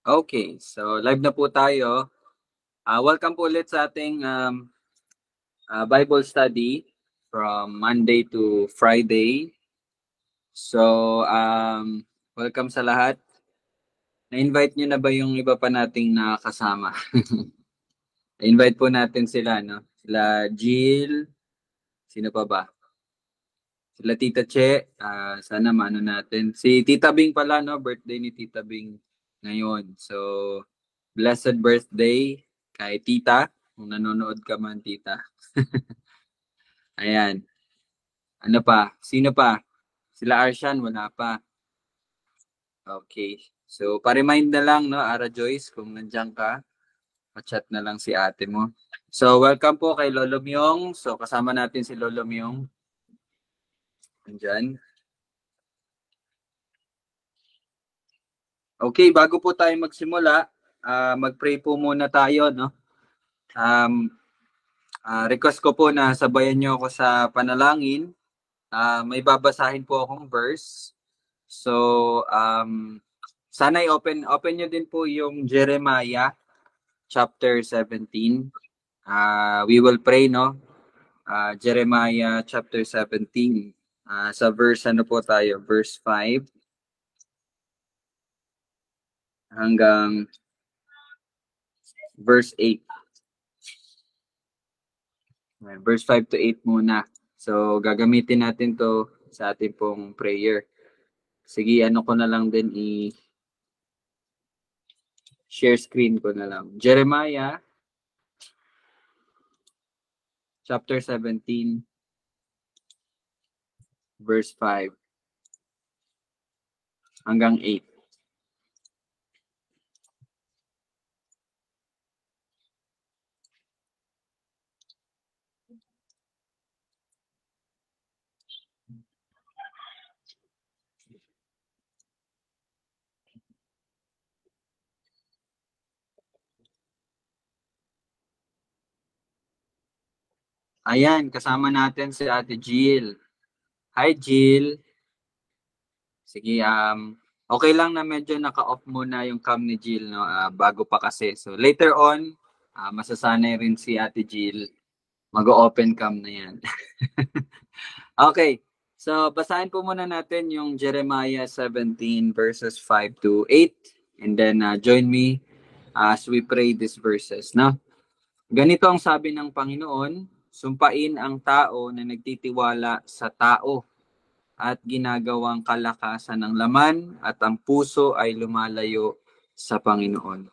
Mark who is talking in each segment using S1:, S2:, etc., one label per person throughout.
S1: Okay, so live na po tayo. Welcome po ulit sa ating Bible study from Monday to Friday. So, welcome sa lahat. Na-invite nyo na ba yung iba pa nating nakasama? Na-invite po natin sila, no? Sila Jill, sino pa ba? Sila Tita Che, sana maano natin. Si Tita Bing pala, no? Birthday ni Tita Bing ngayon. So, blessed birthday kay Tita. Kung nanonood ka man, Tita. Ayan. Ano pa? Sino pa? Sila Arshan, wala pa. Okay. So, pa-remind na lang, no, Ara Joyce, kung nandiyan ka, chat na lang si ate mo. So, welcome po kay Lolo Myong. So, kasama natin si Lolo Myong. Nandyan. Okay, bago po tayo magsimula, mag-pray po muna tayo, no? Um, Request ko po na sabayan nyo ako sa panalangin. May babasahin po akong verse. So, sana open nyo din po yung Jeremiah chapter 17. We will pray, no? Jeremiah chapter 17. Sa verse, ano po tayo? Verse 5 hanggang verse 8. Verse 5 to 8 muna. So, gagamitin natin to sa ating pong prayer. Sige, ano ko na lang din share screen ko na lang. Jeremiah chapter 17 verse 5 hanggang 8. Ayan, kasama natin si Ate Jill. Hi Jill. Sige, okay lang na medyo naka-off muna yung cam ni Jill, no? Bago pa kasi. So later on, masasanay rin si Ate Jill. Mag-open cam na yan. Okay. So basahin po muna natin yung Jeremiah 17 verses 5 to 8. And then join me as we pray these verses, no? Ganito ang sabi ng Panginoon, sumpain ang tao na nagtitiwala sa tao at ginagawang kalakasan ng laman at ang puso ay lumalayo sa Panginoon.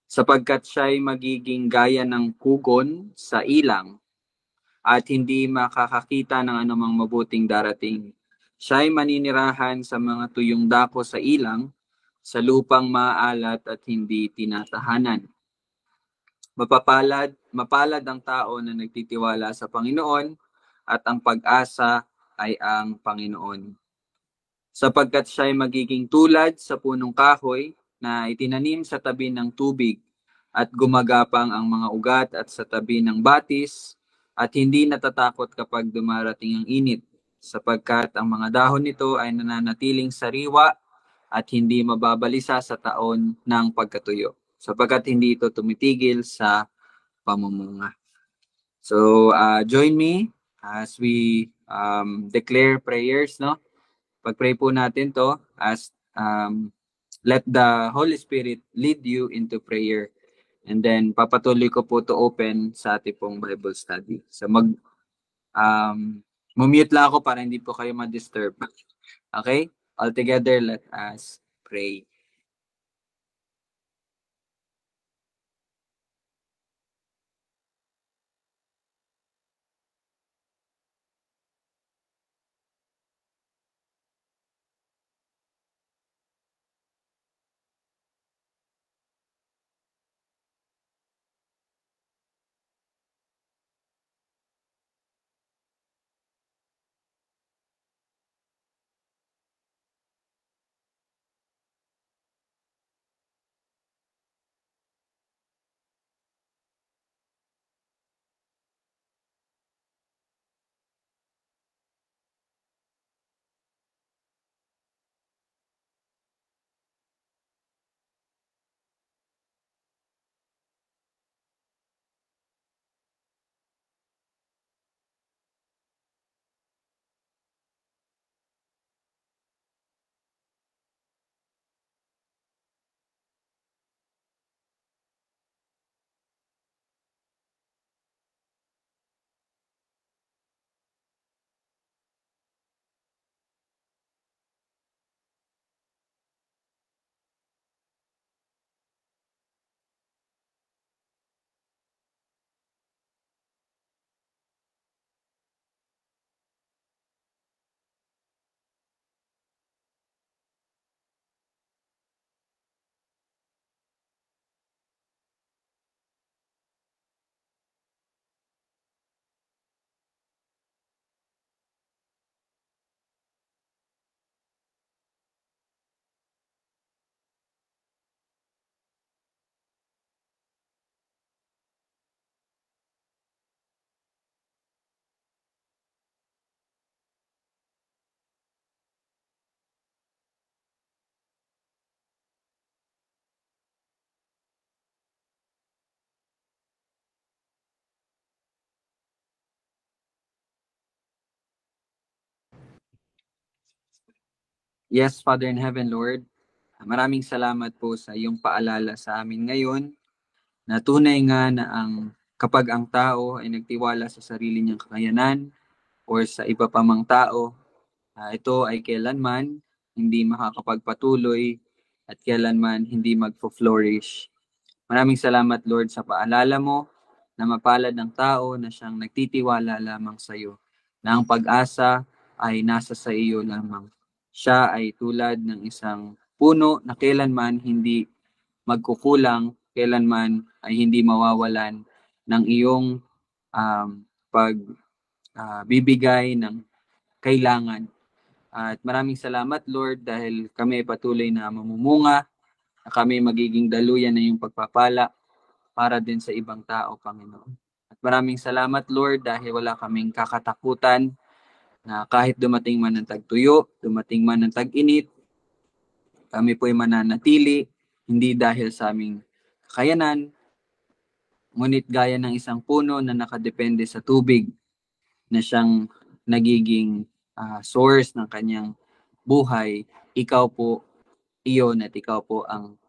S1: Sapagkat siya'y magiging gaya ng kugon sa ilang at hindi makakakita ng anumang mabuting darating. Siya'y maninirahan sa mga tuyong dako sa ilang, sa lupang maalat at hindi tinatahanan. Mapalad ang tao na nagtitiwala sa Panginoon at ang pag-asa ay ang Panginoon. Sapagkat siya ay magiging tulad sa punong kahoy na itinanim sa tabi ng tubig at gumagapang ang mga ugat at sa tabi ng batis at hindi natatakot kapag dumarating ang init sapagkat ang mga dahon nito ay nananatiling sariwa at hindi mababalisa sa taon ng pagkatuyo sapagkat hindi ito tumitigil sa pamumunga. So, join me as we declare prayers, no? Pag-pray po natin to as let the Holy Spirit lead you into prayer. And then, papatuloy ko po to open sa ating pong Bible study. So, mumute lang ako para hindi po kayo ma-disturb. Okay? All together, let us pray. Yes, Father in Heaven, Lord, maraming salamat po sa iyong paalala sa amin ngayon na tunay nga na kapag ang tao ay nagtiwala sa sarili niyang kakayanan or sa iba pa mang tao, ito ay kailanman hindi makakapagpatuloy at kailanman hindi magpo-flourish. Maraming salamat, Lord, sa paalala mo na mapalad ng tao na siyang nagtitiwala lamang sa iyo, na ang pag-asa ay nasa sa iyo lamang. Siya ay tulad ng isang puno na kailanman hindi magkukulang, kailanman ay hindi mawawalan ng iyong pagbibigay ng kailangan. At maraming salamat, Lord, dahil kami ay patuloy na mamumunga, na kami magiging daluyan na iyong pagpapala para din sa ibang tao, Panginoon. At maraming salamat, Lord, dahil wala kaming kakatakutan na kahit dumating man ng tagtuyo, dumating man ng tag-init, kami po ay mananatili, hindi dahil sa aming kakayanan, ngunit gaya ng isang puno na nakadepende sa tubig na siyang nagiging source ng kanyang buhay, ikaw po iyon at ikaw po ang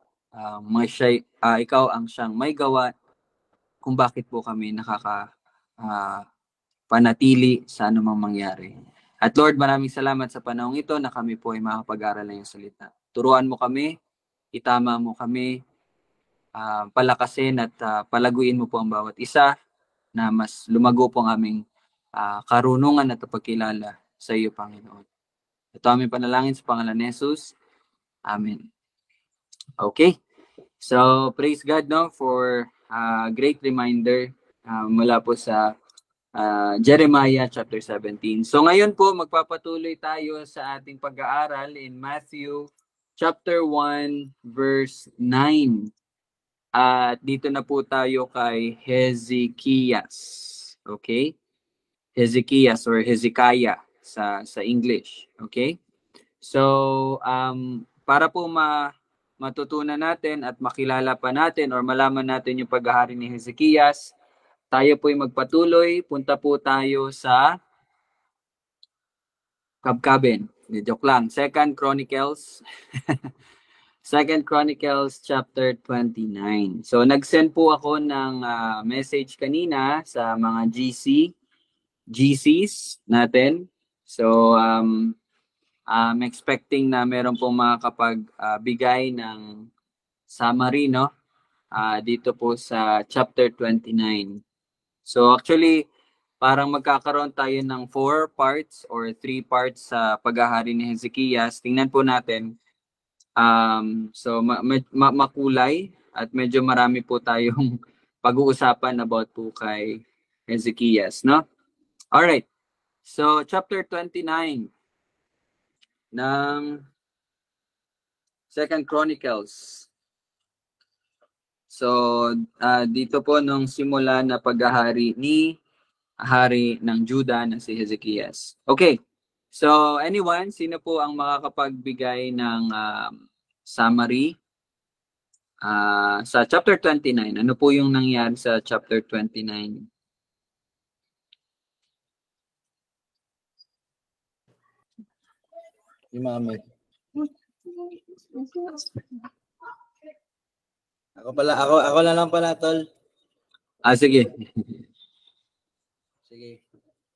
S1: ikaw ang siyang may gawa kung bakit po kami panatili sa anumang mangyari. At Lord, maraming salamat sa panahong ito na kami po ay makapag-aral ng iyong salita. Turuan mo kami, itama mo kami, palakasin at palaguin mo po ang bawat isa na mas lumago po ang aming karunungan at pagkilala sa iyo, Panginoon. Ito aming panalangin sa pangalan ni Jesus. Amen. Okay. So, praise God for great reminder mula po sa Jeremiah chapter 17. So, ngayon po magpapatuloy tayo sa ating pag-aaral in Matthew chapter 1 verse 9. At dito na po tayo kay Hezekias. Okay? Hezekias or Hezekiah sa English. Okay? So, para po matutunan natin at makilala pa natin or malaman natin yung paghahari ni Hezekias, tayo po'y magpatuloy. Punta po tayo sa Kabkaben. Joke lang. Second Chronicles. Second Chronicles chapter 29. So, nag-send po ako ng message kanina sa mga GCs natin. So, I'm expecting na meron pong makakapagbigay ng summary, no? Dito po sa chapter 29. So actually, parang magkakaroon tayo ng 4 parts or 3 parts sa paghahari ni Hezekias. Tingnan po natin. So makulay at medyo marami po tayong pag-uusapan about po kay Hezekias, no? Alright. So chapter 29 ng Second Chronicles. So, dito po nung simula na paghahari ni hari ng Juda na si Hezekias. Okay. So, anyone, sino po ang makakapagbigay ng summary sa chapter 29? Ano po yung nangyari sa chapter 29?
S2: Yung mami. Ako na lang pala, tol.
S1: Sige.
S2: Sige.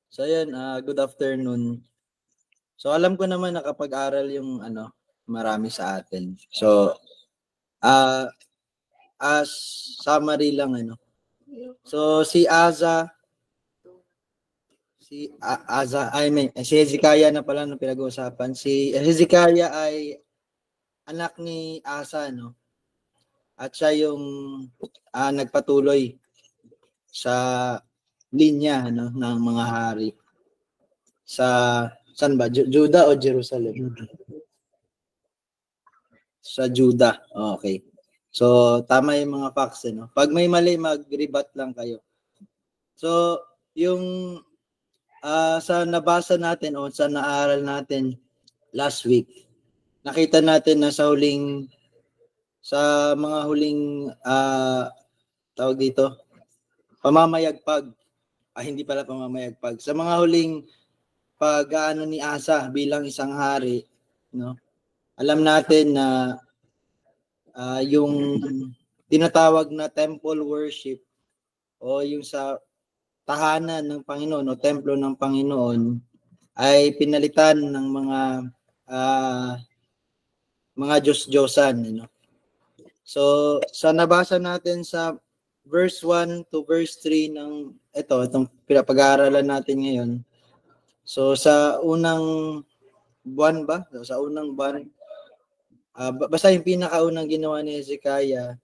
S2: So yun, good afternoon. So alam ko naman nakapag-aral yung marami sa atin. So as summary lang So si Hezekiah na pala nung pinag-uusapan. Si Hezekiah ay anak ni Asa, At siya yung nagpatuloy sa linya ng mga hari. Saan ba? Juda o Jerusalem? Sa Juda. Okay. So, tama yung mga facts, Pag may mali, mag-rebat lang kayo. So, yung sa nabasa natin o sa naaral natin last week, nakita natin na sa mga huling tawag dito, pamamayagpag. Hindi pala pamamayagpag. Sa mga huling pag-ano ni Asa bilang isang hari, alam natin na yung tinatawag na temple worship o yung sa tahanan ng Panginoon o templo ng Panginoon ay pinalitan ng mga Diyos-Diyosan. So, sa nabasa natin sa verse 1 to verse 3 ng itong pinapag-aaralan natin ngayon. So, sa unang buwan ba? Sa unang buwan, basta yung pinakaunang ginawa ni Hezekiah,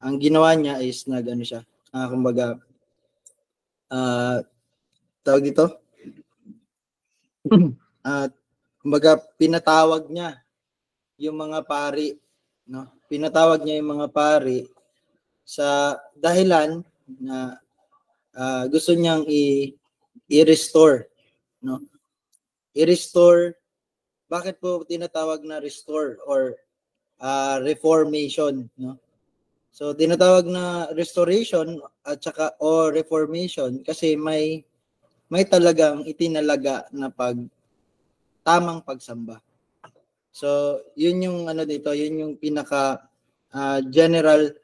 S2: ang ginawa niya is nag-ano siya, kumbaga, tawag dito, kumbaga pinatawag niya yung mga pari, no? Pinatawag niya yung mga pari sa dahilan na gusto niyang i-restore, no? I-restore. Bakit po tinatawag na restore or reformation, no? So tinatawag na restoration at saka o reformation kasi may talagang itinalaga na tamang pagsamba. So yun yung dito, yun yung pinaka general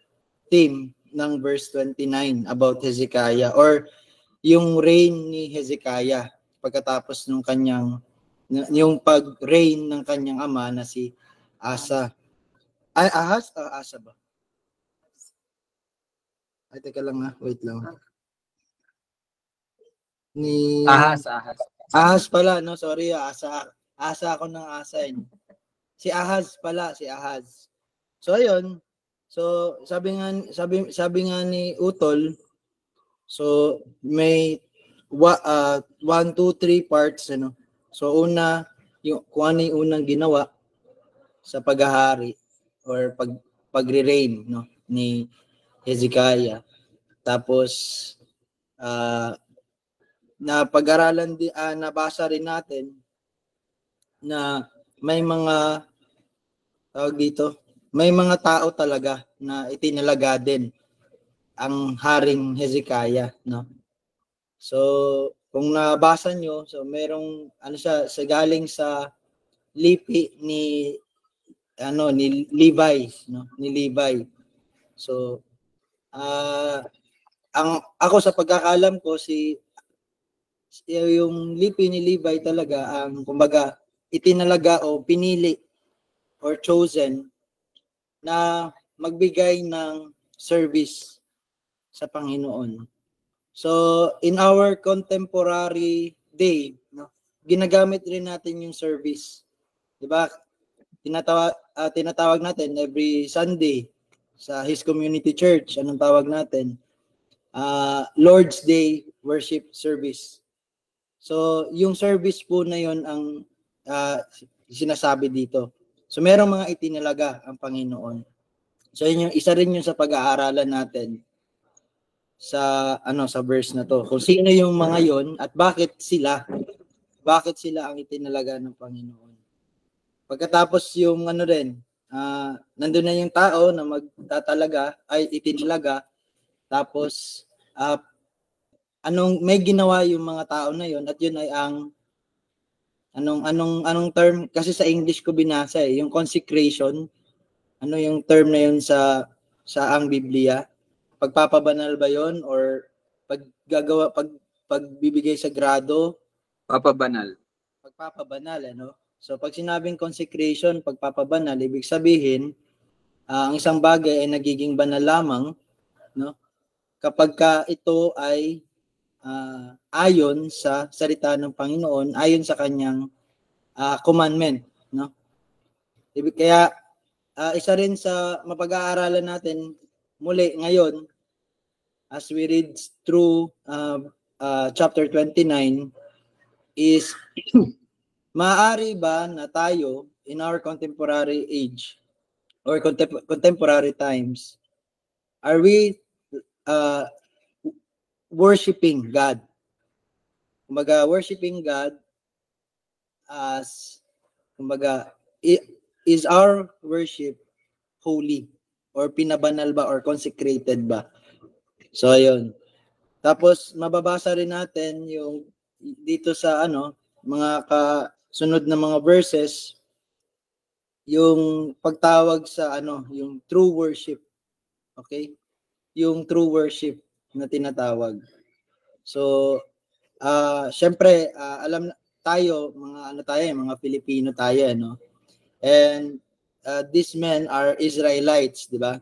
S2: theme ng verse 29 about Hezekiah or yung reign ni Hezekiah pagkatapos ng yung pag-reign ng kanyang ama na si Asa. Ay, Ahaz? Asa ba? Ay, teka lang wait lang. Ahaz pala, no? Sorry, Asa ako ng Asa. Si Ahaz pala, si Ahaz. So, ayun. So, sabi nga ni Utol, so, may 1, 2, 3 parts, So, kung ano yung unang ginawa sa paghahari or pagre-reign, no, ni Hezekiah. Tapos, napag-aralan din, nabasa rin natin na may mga may mga tao talaga na itinalaga din ang Haring Hezekiah, no? So, kung nabasa nyo, so merong siya galing sa lipi ni Levi, no? Ni Levi. So, ako sa pagkakalam ko yung lipi ni Levi talaga ang kumbaga itinalaga o pinili or chosen na magbigay ng service sa Panginoon. So, in our contemporary day, no, ginagamit rin natin yung service. 'Di ba? Tinatawag natin every Sunday sa His Community Church, anong tawag natin? Lord's Day Worship Service. So, yung service po na yon ang sinasabi dito. So, merong mga itinalaga ang Panginoon. So, yun yung isa rin yung sa pag-aaralan natin sa verse na to. Kung sino yung mga yon at bakit sila ang itinalaga ng Panginoon. Pagkatapos yung nandun na yung tao na magtatalaga ay itinalaga, tapos may ginawa yung mga tao na yon at yun ay ang anong term kasi sa English ko binasa yung consecration. Ano yung term na yun sa ang Biblia? Pagpapabanal ba yon or pagbibigay sa grado? Pagpapabanal, So pag sinabing consecration, pagpapabanal, ibig sabihin ang isang bagay ay nagiging banal lamang, no? Kapag ito ay ayon sa salita ng Panginoon, ayon sa kanyang commandment, no? Kaya isa rin sa mapag-aaralan natin muli ngayon as we read through chapter 29 is maaari ba na tayo in our contemporary age or contemporary times, are we worshiping God? Kumbaga, worshiping God as, kumbaga, is our worship holy or pinabanal ba or consecrated ba? So, ayun. Tapos, mababasa rin natin yung dito sa mga kasunod na mga verses yung pagtawag sa yung true worship. Okay? Yung true worship na tinatawag. So, syempre, alam tayo, mga Pilipino tayo, And these men are Israelites, di ba?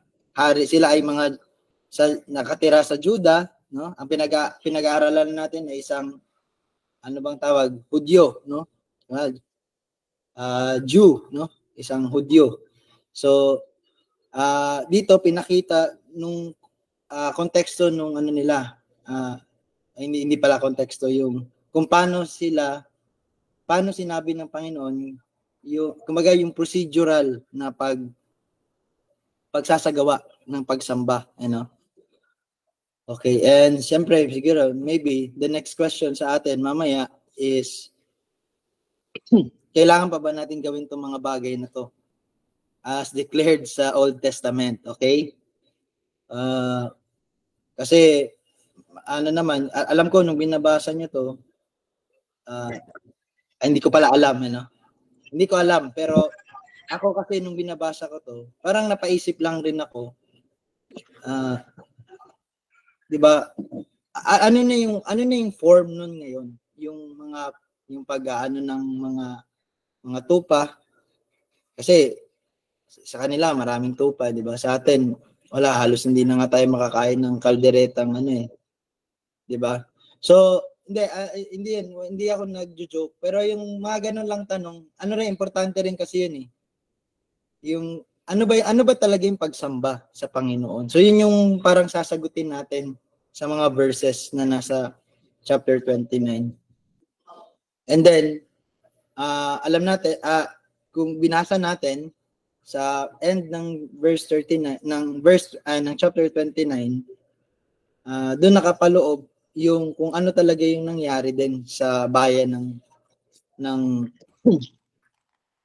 S2: Sila ay mga nakatira sa Juda, no? Ang pinag-aaralan natin ay isang bang tawag? Hudyo, no? Jew, no? Isang Hudyo. So, dito pinakita nung konteksto nung nila, hindi pala konteksto, yung kung paano sinabi ng Panginoon kumbaga yung procedural na pagsasagawa ng pagsamba, Okay, and siyempre siguro maybe the next question sa atin mamaya is kailangan pa ba natin gawin tong mga bagay na to as declared sa Old Testament, okay? Kasi naman, alam ko nung binabasa niyo to, hindi ko pala alam, Hindi ko alam, pero ako kasi nung binabasa ko to, parang napaisip lang rin ako. 'Di ba? Ano na yung form nun ngayon? Yung pag-aano ng mga tupa. Kasi sa kanila maraming tupa, 'di ba? Sa atin wala, halos hindi na nga tayo makakain ng kalderetang 'di ba? So, hindi ako nagjo-joke, pero yung mga ganun lang tanong, rin importante rin kasi yun Yung ano ba talaga yung pagsamba sa Panginoon? So yun yung parang sasagutin natin sa mga verses na nasa chapter 29. And then alam natin kung binasa natin sa end ng verse 39 ng chapter 29, doon nakapaloob yung kung ano talaga yung nangyari din sa bayan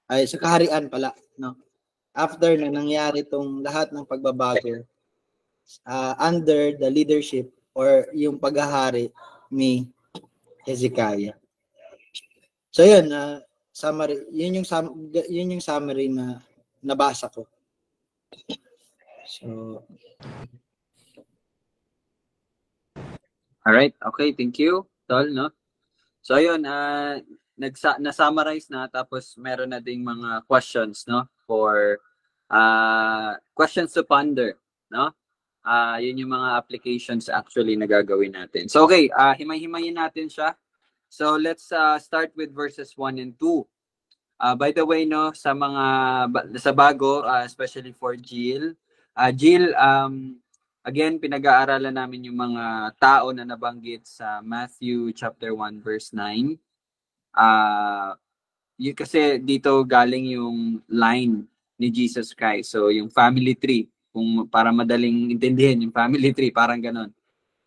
S2: sa kaharian pala, no? After na nangyari tong lahat ng pagbabago under the leadership or yung paghahari ni Hezekiah. So yun, summary, yun yung summary na nabasa ko. So
S1: Alright, okay, thank you, Tol, no? So ayun, na-summarize na, tapos meron na ding mga questions, no? For questions to ponder, no? Yun yung mga applications actually na gagawin natin. So okay, himay-himayin natin siya. So let's start with verses 1 and 2. By the way, no, sa bago, especially for Jill, again, pinag-aaralan namin yung mga tao na nabanggit sa Matthew chapter 1 verse 9. Yun kasi dito galing yung line ni Jesus Christ. So yung family tree, kung para madaling intindihin, yung family tree, parang ganon.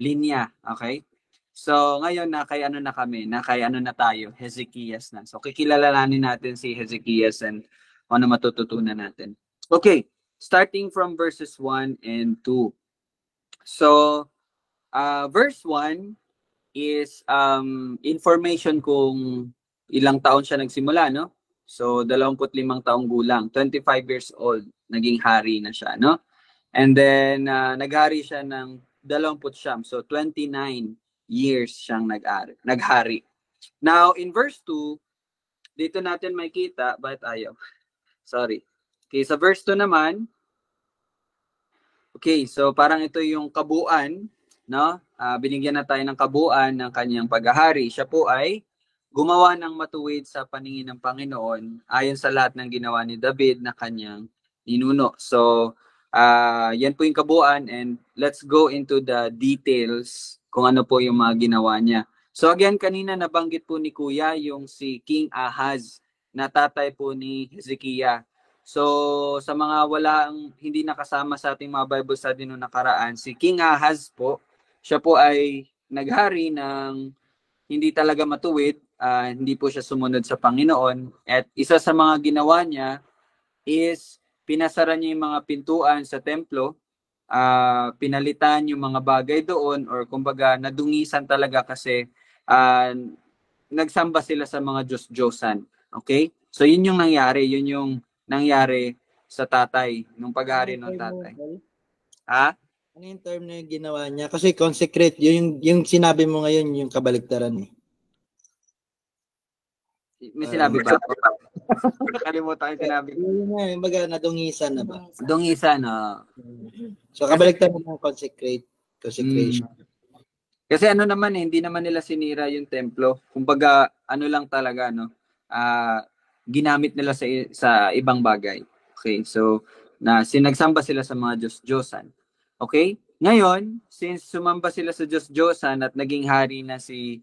S1: Linya, okay? So ngayon nakay ano na tayo, Hezekias na. So kikilalanin natin si Hezekias and ano matututunan natin. Okay, starting from verses 1 and 2. So, verse 1 is information kung ilang taon siya nagsimula, no? So, 25 taong gulang, 25 years old, naging hari na siya, no? And then, naghari siya ng 29. So, 29 years siyang naghari. Now, in verse 2, dito natin makita, but ayaw. Sorry. Okay, sa verse 2 naman, okay, so parang ito yung kabuuan, no? Binigyan na tayo ng kabuuan ng kanyang paghahari. Siya po ay gumawa ng matuwid sa paningin ng Panginoon ayon sa lahat ng ginawa ni David na kanyang ninuno. So, yan po yung kabuuan, and let's go into the details kung ano po yung mga ginawa niya. So again, kanina nabanggit po ni Kuya yung si King Ahaz na tatay po ni Hezekiah. So, sa mga hindi nakasama sa ating mga Bible study noong nakaraan, si King Ahaz po, siya po ay naghari ng hindi talaga matuwid, hindi po siya sumunod sa Panginoon. At isa sa mga ginawa niya is pinasara niya yung mga pintuan sa templo, pinalitan yung mga bagay doon, or kumbaga nadungisan talaga kasi nagsamba sila sa mga Diyos-Diyosan. Okay? So, yun yung nangyari, yun yung nangyari sa tatay, nung paghari ng tatay. Ha?
S2: Ano yung term na yung ginawa niya? Kasi consecrate, yung sinabi mo ngayon, yung kabaligtaran eh.
S1: May sinabi ba ako? Nakalimutan yung sinabi ko.
S2: Yung nga, yung baga nadungisan na ba?
S1: Dungisan, no?
S2: So kabaligtaran ng consecration.
S1: Kasi ano naman hindi naman nila sinira yung templo. Kumbaga, ano lang talaga, no? Ginamit nila sa ibang bagay. Okay, so sinagsamba sila sa mga Diyos-Diyosan. Okay? Ngayon, since sumamba sila sa Diyos-Diyosan at naging hari na si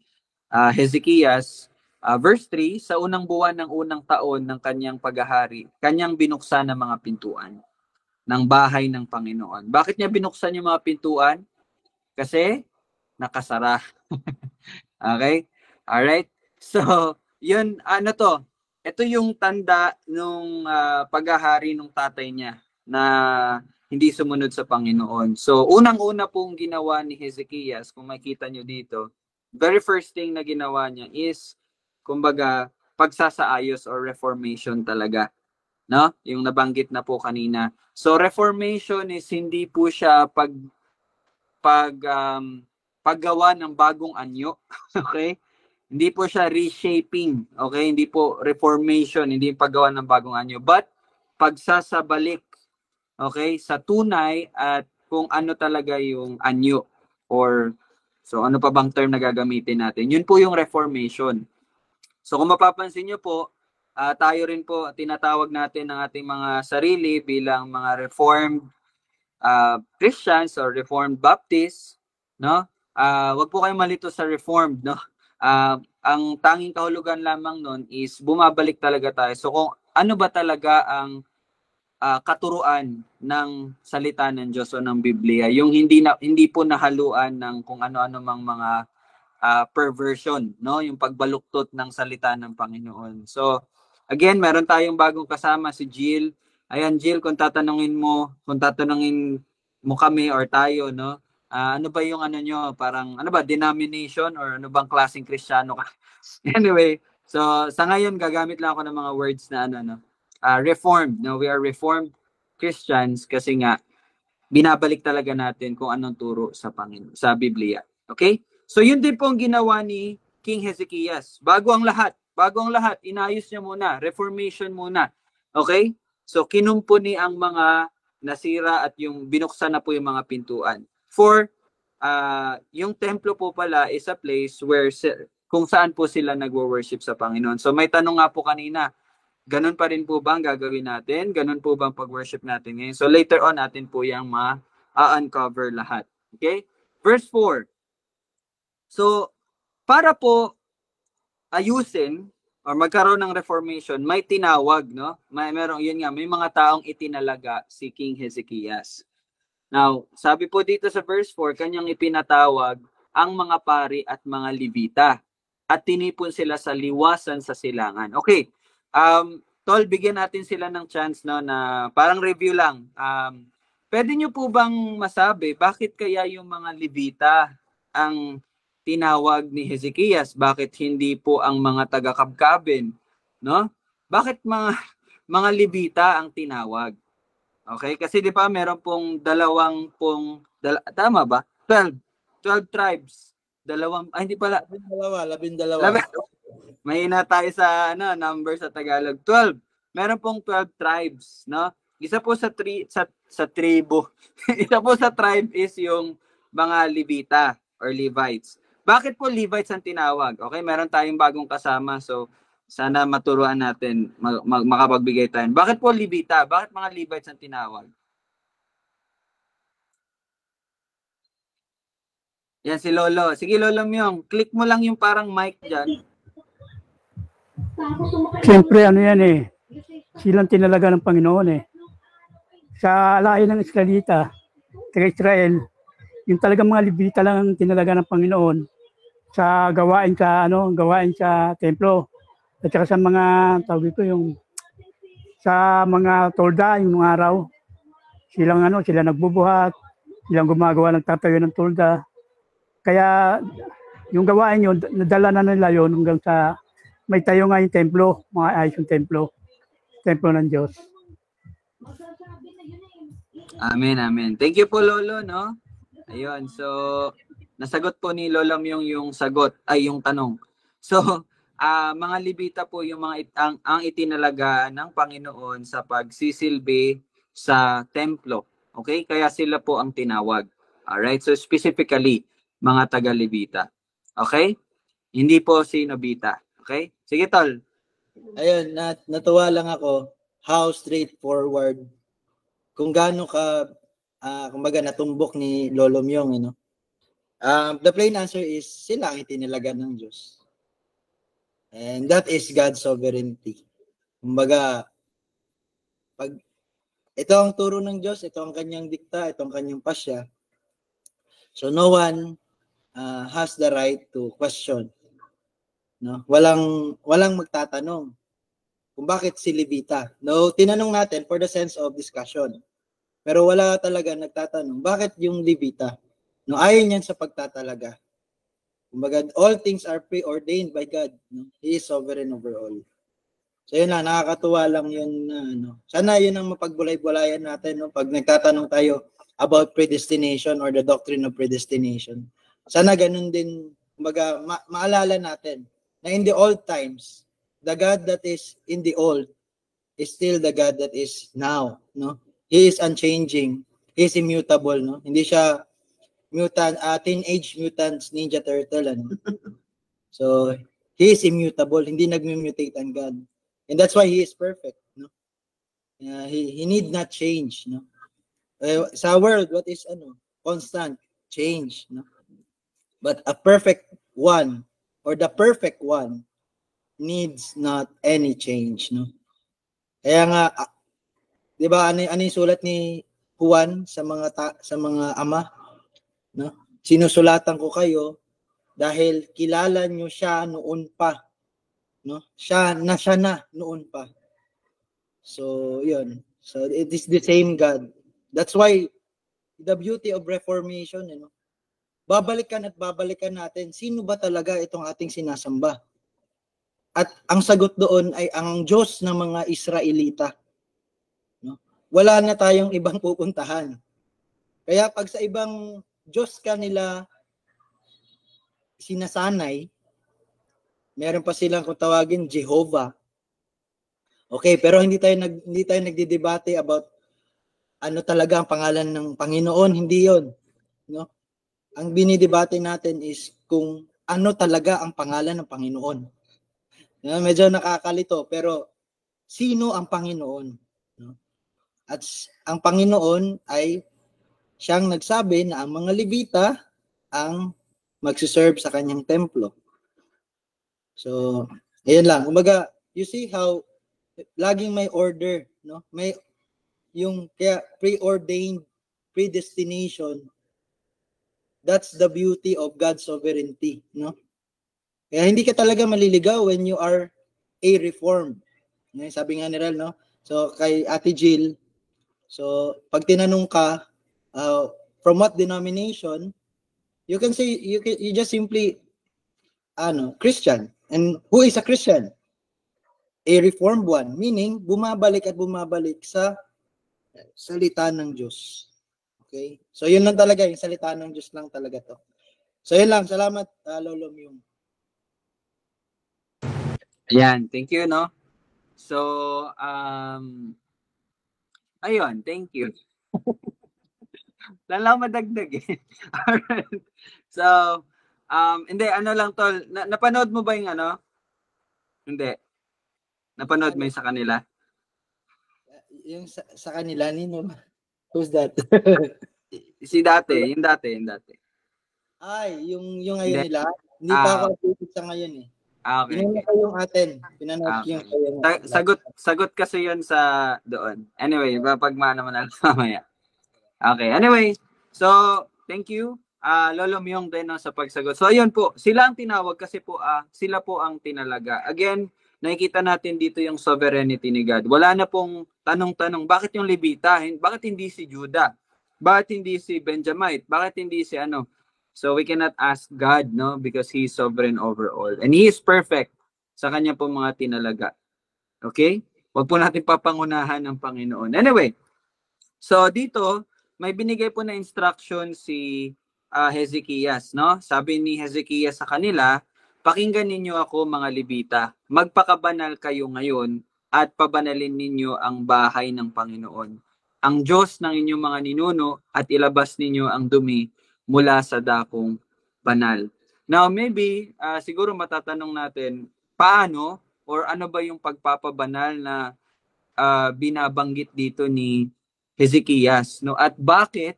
S1: Hezekias, verse 3, sa unang buwan ng unang taon ng kanyang paghahari, kanyang binuksan ng mga pintuan ng bahay ng Panginoon. Bakit niya binuksan yung mga pintuan? Kasi nakasara. Okay? Alright? So, yun, ano to? Ito yung tanda nung paghahari ng tatay niya na hindi sumunod sa Panginoon. So, unang-una pong ginawa ni Hezekias, kung makita nyo dito, very first thing na ginawa niya is, kumbaga, pagsasaayos or reformation talaga. No? Yung nabanggit na po kanina. So, reformation is hindi po siya paggawa ng bagong anyo. Okay? Hindi po siya reshaping. Okay? Hindi po reformation, hindi paggawa ng bagong anyo. But, pagsasabalik, okay, sa tunay at kung ano talaga yung anyo or so ano pa bang term na gagamitin natin. Yun po yung reformation. So kung mapapansin nyo po, tayo rin po tinatawag natin ng ating mga sarili bilang mga Reformed Christians or Reformed Baptists, no? Wag po kayong malito sa Reformed, no? Ang tanging kahulugan lamang nun is bumabalik talaga tayo. So kung ano ba talaga ang katuruan ng salita ng Diyos o ng Biblia, yung hindi po nahaluan ng kung ano-ano mang mga perversion, no? Yung pagbaluktot ng salita ng Panginoon. So, again, meron tayong bagong kasama si Jill. Ayan, Jill, kung tatanungin mo kami or tayo, no? Ano ba yung ano nyo? Parang, ano ba, denomination or ano bang klaseng Kristiyano ka? Anyway, so sa ngayon, gagamit lang ako ng mga words na Reformed. No? We are Reformed Christians kasi nga, binabalik talaga natin kung anong turo sa Panginoon, sa Biblia. Okay? So yun din po ang ginawa ni King Hezekias. Bago ang lahat, inayos niya muna, reformation muna. Okay? So kinumpuni ang mga nasira at yung binuksan na po yung mga pintuan. For yung templo po pala is a place where kung saan po sila nagwo-worship sa Panginoon. So may tanong nga po kanina, ganun pa rin po ba ang gagawin natin? Ganun po ba ang pag-worship natin ngayon? So later on natin po yung ma-uncover lahat. Okay? Verse 4. So, para po ayusin or magkaroon ng reformation, may tinawag, no? May mga taong itinalaga si King Hezekias. Now, sabi po dito sa verse 4, kanyang ipinatawag ang mga pari at mga Levita at tinipon sila sa liwasan sa silangan. Okay. Tol, bigyan natin sila ng chance, no, na parang review lang. Pwede nyo po bang masabi bakit kaya yung mga Levita ang tinawag ni Hezekias? Bakit hindi po ang mga taga-Kabkaben, no? Bakit mga Levita ang tinawag? Okay? Kasi di ba meron pong tama ba? 12 tribes. Hindi pala.
S2: 12.
S1: Mahina tayo sa number sa Tagalog. 12. Meron pong 12 tribes, no? Isa po sa tribo. Isa po sa tribe is yung mga Levita or Levites. Bakit po Levites ang tinawag? Okay, meron tayong bagong kasama. So, sana maturuan natin, makapagbigay tayo. Bakit po Levita? Bakit mga Levites ang tinawag? Yan si Lolo. Sige, Lolo Myong, click mo lang yung parang mic dyan.
S3: Siyempre, yan eh. Silang tinalaga ng Panginoon eh. Sa lahi ng Israelita, taga-Israel, yung talagang mga Levita lang ang tinalaga ng Panginoon sa gawain sa templo. At saka sa mga, sa mga tolda, yung mga araw, sila nagbubuhat, silang gumagawa ng tatayo ng tolda. Kaya, yung gawain yun, nadala na nila yun hanggang sa may tayo nga yung templo, mga ayos yung templo ng Diyos.
S1: Amen, amen. Thank you po, Lolo, no? Ayun, so, nasagot po ni Lolo yung sagot, ay yung tanong. So, mga Levita po yung ang itinalaga ng Panginoon sa pagsisilbi sa templo. Okay? Kaya sila po ang tinawag. Alright? So, specifically, mga taga-Levita. Okay? Hindi po si Nobita. Okay? Sige, Tol.
S2: Ayun, natuwa lang ako how straightforward kung gaano ka kumbaga natumbok ni Lolo Myong, ano. The plain answer is sila ang itinalaga ng Diyos. And that is God's sovereignty. Kumbaga, pag ito ang turo ng Diyos, ito ang kanyang dikta, ito ang kanyang pasya. So no one has the right to question. No? Walang magtatanong kung bakit si Levita. No, tinanong natin for the sense of discussion. Pero wala talaga nagtatanong, bakit yung Levita? No, ayon yan sa pagtatalaga. Kumbaga, all things are preordained by God. No? He is sovereign over all. So yun lang, nakakatuwa lang yun. Sana yun ang mapagbulay-bulayan natin. No? Pag nagtatanong tayo about predestination or the doctrine of predestination. Sana ganun din, kumbaga, maalala natin na in the old times, the God that is in the old is still the God that is now. No? He is unchanging. He is immutable. No? Hindi siya Teenage Mutant Ninja Turtle. Ano? So, He is immutable. Hindi nag-mutate ang God. And that's why He is perfect. No? He need not change. No? Sa world, what is constant change. No? But a perfect one, or the perfect one, needs not any change. No? Kaya nga, di ba, ano yung sulat ni Juan sa mga ama? No? Sinusulatan ko kayo dahil kilala nyo siya noon pa. No? Siya na noon pa. So, yun. So, it is the same God. That's why the beauty of Reformation, babalikan at babalikan natin, sino ba talaga itong ating sinasamba? At ang sagot doon ay ang Diyos ng mga Israelita. No? Wala na tayong ibang pupuntahan. Kaya pag sa ibang Diyos ka nila sinasanay, meron pa silang kung tawagin Jehovah. Okay, pero hindi tayo nagdidebate about ano talaga ang pangalan ng Panginoon, hindi 'yon, no? Ang binidebate natin is kung ano talaga ang pangalan ng Panginoon. Medyo nakakalito, pero sino ang Panginoon, no? At ang Panginoon ay siyang nagsabi na ang mga Levita ang magsiserve sa kanyang templo. So, ayun lang. Kumbaga, you see how laging may order, no? May yung kaya preordained predestination. That's the beauty of God's sovereignty, no? Kaya hindi ka talaga maliligaw when you are a reformed. Sabi nga ni Rel, no? So, kay Ate Jill, so, pag tinanong ka, from what denomination, you can say, you just simply, Christian. And who is a Christian? A reformed one, meaning bumabalik at bumabalik sa salita ng Diyos. Okay? So, yun lang talaga, yung salita ng Diyos lang talaga to. So, yun lang. Salamat, Lolo Myong.
S1: Ayan, thank you, no? So, ayun, thank you. Lang madagdag eh. Alright. So, hindi, lang tol, napanood mo ba yung Hindi. Napanood mo yung sa kanila?
S2: Yung sa kanila, nino? Who's that?
S1: Yung dati.
S2: Ay, yung ngayon nila? Hindi pa ako updated sa ngayon eh.
S1: Okay.
S2: Pinanood ko yung atin. Pinanood ko yung
S1: sagot kasi yun sa doon. Anyway, papagmana mo na lang mamaya. Okay, anyway. So, thank you. Lolo Myong din sa pagsagot. So, ayun po. Sila ang tinawag kasi po, sila po ang tinalaga. Again, nakikita natin dito yung sovereignty ni God. Wala na pong tanong-tanong, bakit yung Levita? Bakit hindi si Judah? Bakit hindi si Benjamite? Bakit hindi si So we cannot ask God, no? Because He is sovereign over all. And He is perfect sa kanya po mga tinalaga. Okay? Huwag po natin papangunahan ng Panginoon. Anyway, so dito, may binigay po na instruction si Hezekias, no? Sabi ni Hezekias sa kanila, pakinggan ninyo ako mga Levita, magpakabanal kayo ngayon at pabanalin ninyo ang bahay ng Panginoon, ang Diyos ng inyong mga ninuno, at ilabas ninyo ang dumi mula sa dakong banal. Now, maybe, siguro matatanong natin, paano or ano ba yung pagpapabanal na binabanggit dito ni Hezekias, no? At bakit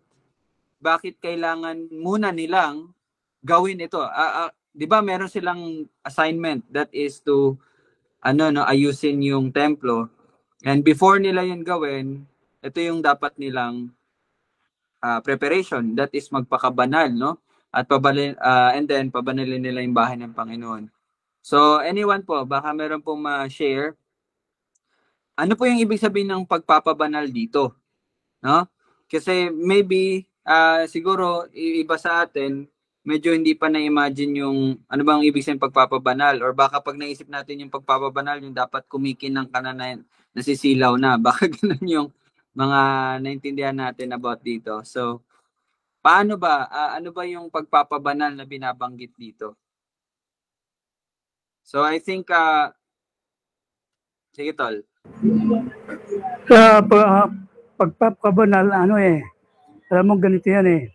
S1: kailangan muna nilang gawin ito? 'Di ba meron silang assignment, that is to ayusin yung templo. And before nila 'yun gawin, ito yung dapat nilang preparation, that is magpakabanal, no? At and then pabanalin nila yung bahay ng Panginoon. So anyone po, baka meron pong ma-share. Ano po yung ibig sabihin ng pagpapabanal dito? No? Kasi maybe siguro iba sa atin, medyo hindi pa na-imagine yung ano bang ibig sabihin pagpapabanal, or baka pag naisip natin yung pagpapabanal, yung dapat kumikinang ka na nasisilaw na. Baka ganun yung mga naintindihan natin about dito. So, paano ba? Ano ba yung pagpapabanal na binabanggit dito? So, I think, sige tol.
S3: Sa pagpapabanal, alam mo ganito yan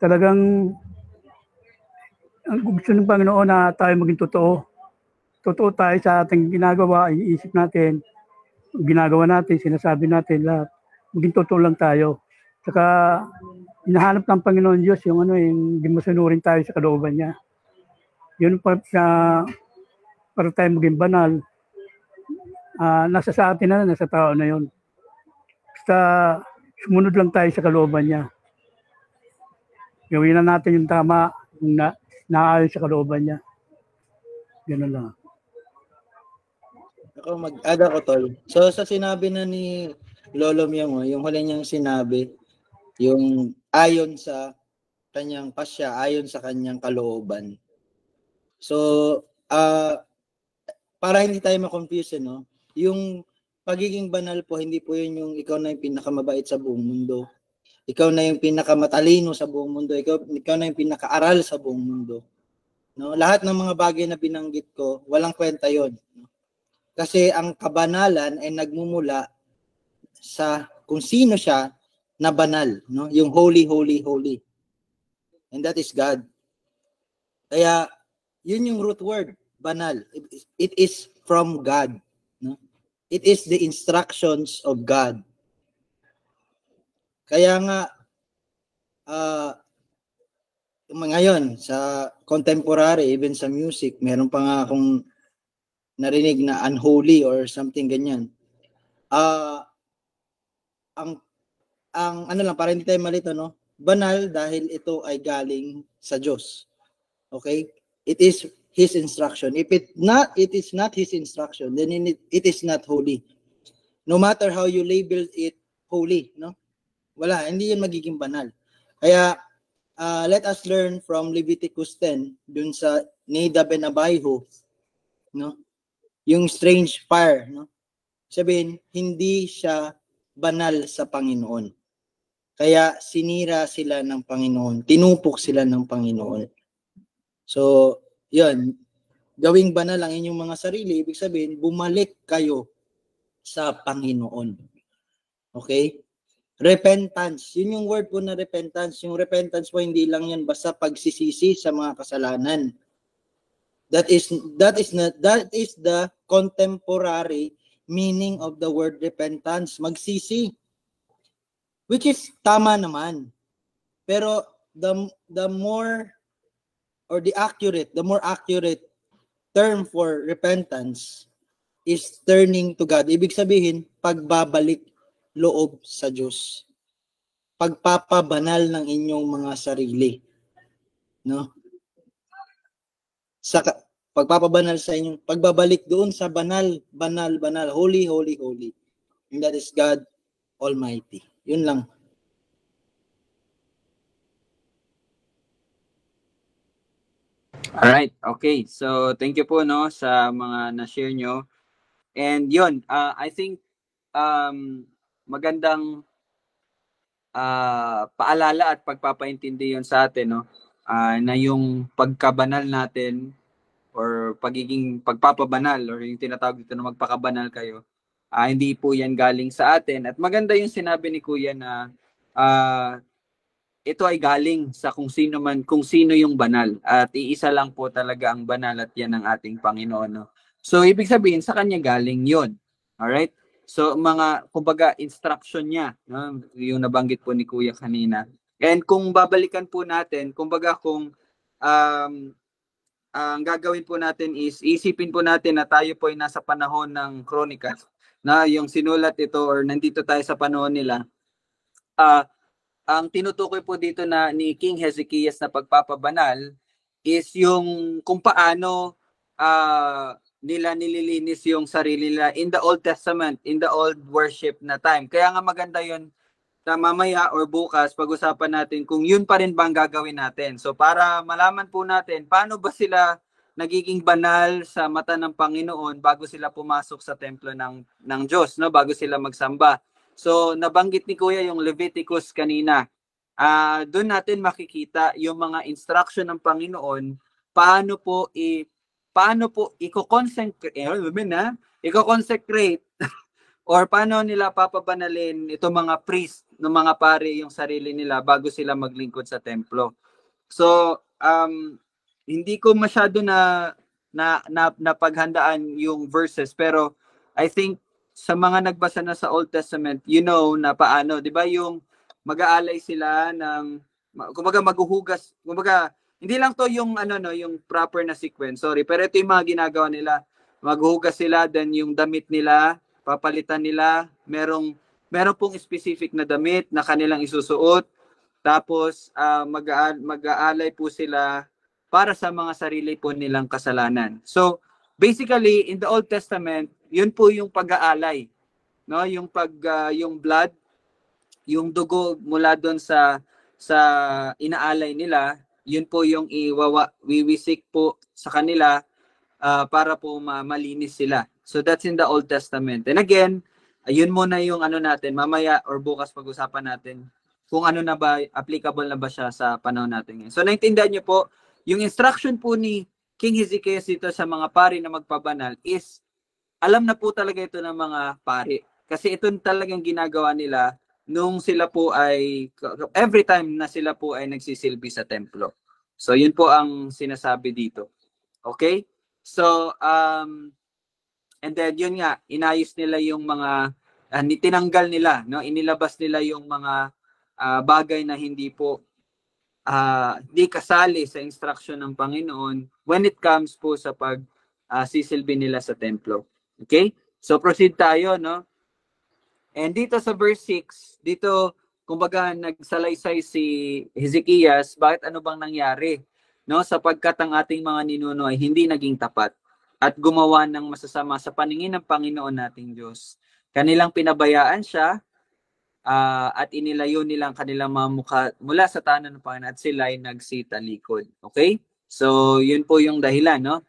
S3: Talagang ang gusto ng Panginoon na tayo maging totoo. Totoo tayo sa ating ginagawa, iisip natin, ginagawa natin, sinasabi natin lahat. Maging totoo lang tayo. Saka hinahanap ng Panginoon Diyos yung hindi masunurin tayo sa kalooban niya. Yun para tayo maging banal. Nasa sa atin na, nasa tao na yun. Basta sumunod lang tayo sa kalooban niya. Gawin na natin yung tama, yung naayon sa kalooban niya. Ganun lang.
S2: Ako mag-add ako, tol. So sa sinabi na ni Lolo Myong, yung huli niyang sinabi, yung ayon sa kanyang pasya, ayon sa kanyang kalooban. So para hindi tayo ma-confuse, yung pagiging banal po, hindi po yun yung ikaw na yung pinakamabait sa buong mundo. Ikaw na yung pinakamatalino sa buong mundo. Ikaw na yung pinakaaral sa buong mundo. No? Lahat ng mga bagay na binanggit ko, walang kwenta yon. Kasi ang kabanalan ay nagmumula sa kung sino siya na banal. No? Yung holy, holy, holy. And that is God. Kaya, yun yung root word, banal. It is from God. No? It is the instructions of God. Kaya nga, ngayon, sa contemporary, even sa music, meron pa nga akong narinig na unholy or something ganyan. Ang para hindi tayo malito, banal dahil ito ay galing sa Diyos. Okay? It is His instruction. If it is not His instruction, then it is not holy. No matter how you label it holy, wala, hindi yun magiging banal. Kaya, let us learn from Leviticus 10, dun sa Nadab and Abihu, yung strange fire, sabihin, hindi siya banal sa Panginoon. Kaya, sinira sila ng Panginoon, tinupok sila ng Panginoon. So, yun, gawing banal ang inyong mga sarili, ibig sabihin, bumalik kayo sa Panginoon. Okay? Repentance. Yun yung word po na repentance. Yung repentance po, hindi lang yan basta pagsisisi sa mga kasalanan. That is the contemporary meaning of the word repentance. Magsisi. Which is tama naman. Pero the more accurate term for repentance is turning to God. Ibig sabihin, pagbabalik loob sa Diyos. Pagpapabanal ng inyong mga sarili. Pagpapabanal sa inyong, pagbabalik doon sa banal, holy, holy, holy. And that is God Almighty. Yun lang.
S1: Alright, okay. So, thank you po sa mga na-share nyo. And yun, I think magandang paalala at pagpapaintindi yun sa atin, no? Na yung pagkabanal natin or pagiging pagpapabanal or yung tinatawag dito na magpakabanal kayo, hindi po yan galing sa atin. At maganda yung sinabi ni Kuya na ito ay galing sa kung sino yung banal. At iisa lang po talaga ang banal at yan ang ating Panginoon. No? So, ibig sabihin, sa kanya galing yon. Alright? So, kumbaga, instruction niya, no? Yung nabanggit po ni Kuya kanina. And kung babalikan po natin, kumbaga kung ang gagawin po natin is, isipin po natin na tayo po ay nasa panahon ng Chronicles, na yung sinulat ito or nandito tayo sa panahon nila. Ang tinutukoy po dito na ni King Hezekias na pagpapabanal is yung kung paano nila nililinis yung sarili nila in the Old Testament, in the old worship na time. Kaya nga maganda yun na mamaya or bukas pag-usapan natin kung yun pa rin ba ang gagawin natin. So para malaman po natin paano ba sila nagiging banal sa mata ng Panginoon bago sila pumasok sa templo ng Diyos, no? Bago sila magsamba. So, nabanggit ni Kuya yung Leviticus kanina. Doon natin makikita yung mga instruction ng Panginoon paano po i-consecrate or paano nila papabanalin itong mga priest ng mga pari yung sarili nila bago sila maglingkod sa templo. So, hindi ko masyado na paghandaan yung verses, pero I think sa mga nagbasa na sa Old Testament, you know na paano, 'di ba, yung mag-aalay sila ng kumbaga maghuhugas, kumbaga hindi lang to yung yung proper na sequence, sorry, pero ito yung mga ginagawa nila. Maghuhugas sila, then yung damit nila, papalitan nila, merong pong specific na damit na kanilang isusuot. Tapos mag-aalay po sila para sa mga sarili po nilang kasalanan. So, basically in the Old Testament, yun po yung pag-aalay, no? Yung yung blood, yung dugo mula doon sa inaalay nila, yun po yung wiwisik po sa kanila para po malinis sila. So that's in the Old Testament. And again, yun muna yung natin, mamaya or bukas pag-usapan natin kung ano na ba, applicable na ba siya sa panahon natin ngayon. So naintindihan niyo po, yung instruction po ni King Hezekiah dito sa mga pari na magpabanal is alam na po talaga ito ng mga pari. Kasi ito talagang ginagawa nila nung sila po ay, every time na sila po ay nagsisilbi sa templo. So, yun po ang sinasabi dito. Okay? So, and then yun nga, inayos nila yung mga, tinanggal nila, no? Inilabas nila yung mga bagay na hindi po, di kasali sa instruction ng Panginoon when it comes po sa sisilbi nila sa templo. Okay? So proceed tayo, no? And dito sa verse 6, dito kumbaga nagsalaysay si Hezekias, bakit ano bang nangyari? No, sapagkat ang ating mga ninuno ay hindi naging tapat at gumawa ng masasama sa paningin ng Panginoon nating Diyos. Kanilang pinabayaan siya at inilayo nilang kanilang mga mukha mula sa tahanan ng Panginoon at sila ay nagsitalikod. Okay? So, yun po yung dahilan, no?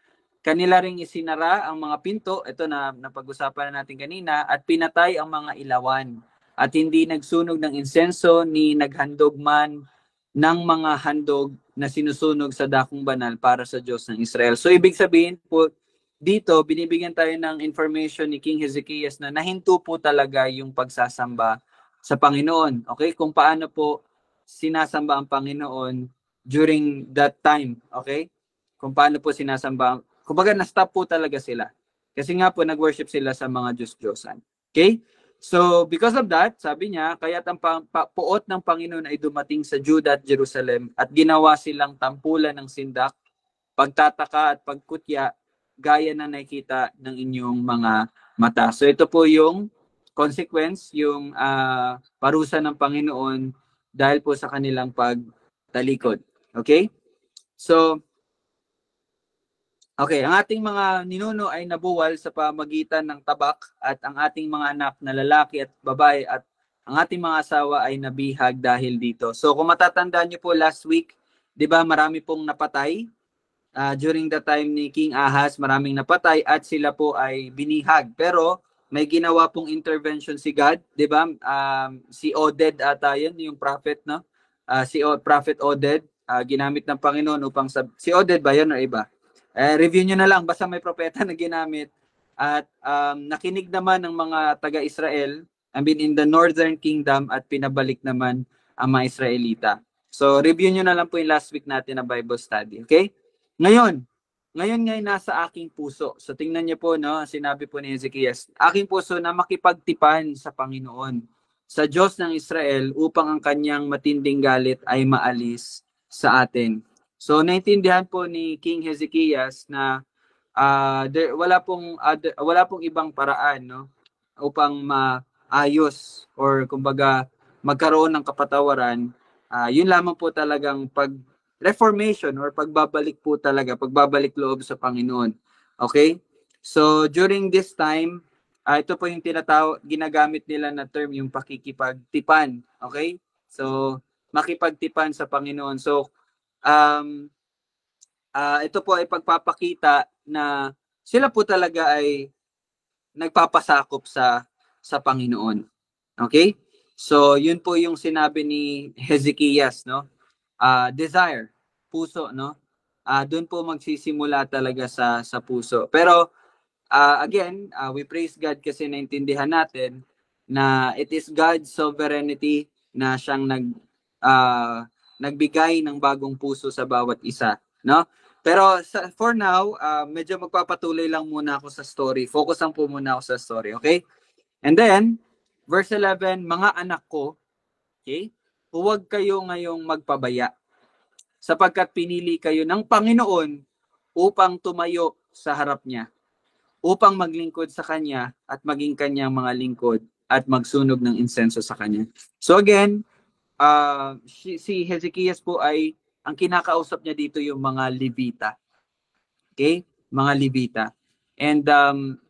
S1: Kanila ring isinara ang mga pinto, ito na napag-usapan na natin kanina, at pinatay ang mga ilawan. At hindi nagsunog ng insenso ni naghandog man ng mga handog na sinusunog sa dakong banal para sa Diyos ng Israel. So ibig sabihin po, dito binibigyan tayo ng information ni King Hezekias na nahinto po talaga yung pagsasamba sa Panginoon. Okay? Kung paano po sinasamba ang Panginoon during that time. Okay? Kung paano po sinasamba. Kumbaga, na-stop po talaga sila. Kasi nga po, nag-worship sila sa mga Diyos-Diyosan. Okay? So, because of that, sabi niya, kaya't ang puot ng Panginoon ay dumating sa Judah at Jerusalem at ginawa silang tampulan ng sindak, pagtataka at pagkutya, gaya na nakikita ng inyong mga mata. So, ito po yung consequence, yung parusa ng Panginoon dahil po sa kanilang pagtalikod. Okay? So, okay, ang ating mga ninuno ay nabuwal sa pamagitan ng tabak at ang ating mga anak na lalaki at babae at ang ating mga asawa ay nabihag dahil dito. So kung matatandaan niyo po last week, 'di ba, marami pong napatay during the time ni King Ahaz, maraming napatay at sila po ay binihag. Pero may ginawa pong intervention si God, 'di ba? Si Oded ata 'yun, yung prophet, no? Prophet Oded, ginamit ng Panginoon upang si Oded ba 'yun o iba? Review nyo na lang, basta may propeta na ginamit. At nakinig naman ng mga taga-Israel, I mean in the northern kingdom, at pinabalik naman ang mga Israelita. So review nyo na lang po yung last week natin na Bible study. Okay? Ngayon ngay nasa aking puso. So tingnan niyo po, no, sinabi po ni Hezekias, aking puso na makipagtipan sa Panginoon, sa Diyos ng Israel, upang ang kanyang matinding galit ay maalis sa atin. So naintindihan po ni King Hezekias na wala pong ibang paraan, no, upang maayos or kumbaga magkaroon ng kapatawaran. Yun lamang po talagang reformation or pagbabalik loob sa Panginoon. Okay? So during this time, ito po yung ginagamit nila na term, yung pakikipagtipan. Okay? So makipagtipan sa Panginoon. So ito po ay pagpapakita na sila po talaga ay nagpapasakop sa Panginoon. Okay? So yun po yung sinabi ni Hezekias, no? Desire, puso, no? Doon po magsisimula talaga sa puso. Pero again, we praise God kasi naintindihan natin na it is God's sovereignty na siyang nagbigay ng bagong puso sa bawat isa, no? Pero for now, medyo magpapatuloy lang muna ako sa story. Focus lang po muna ako sa story, okay? And then, verse 11, mga anak ko, okay? Huwag kayo ngayong magpabaya, sapagkat pinili kayo ng Panginoon upang tumayo sa harap niya, upang maglingkod sa Kanya at maging Kanyang mga lingkod at magsunog ng insenso sa Kanya. So again, si Hezekias po ay, ang kinakausap niya dito yung mga Levita. Okay? Mga Levita. And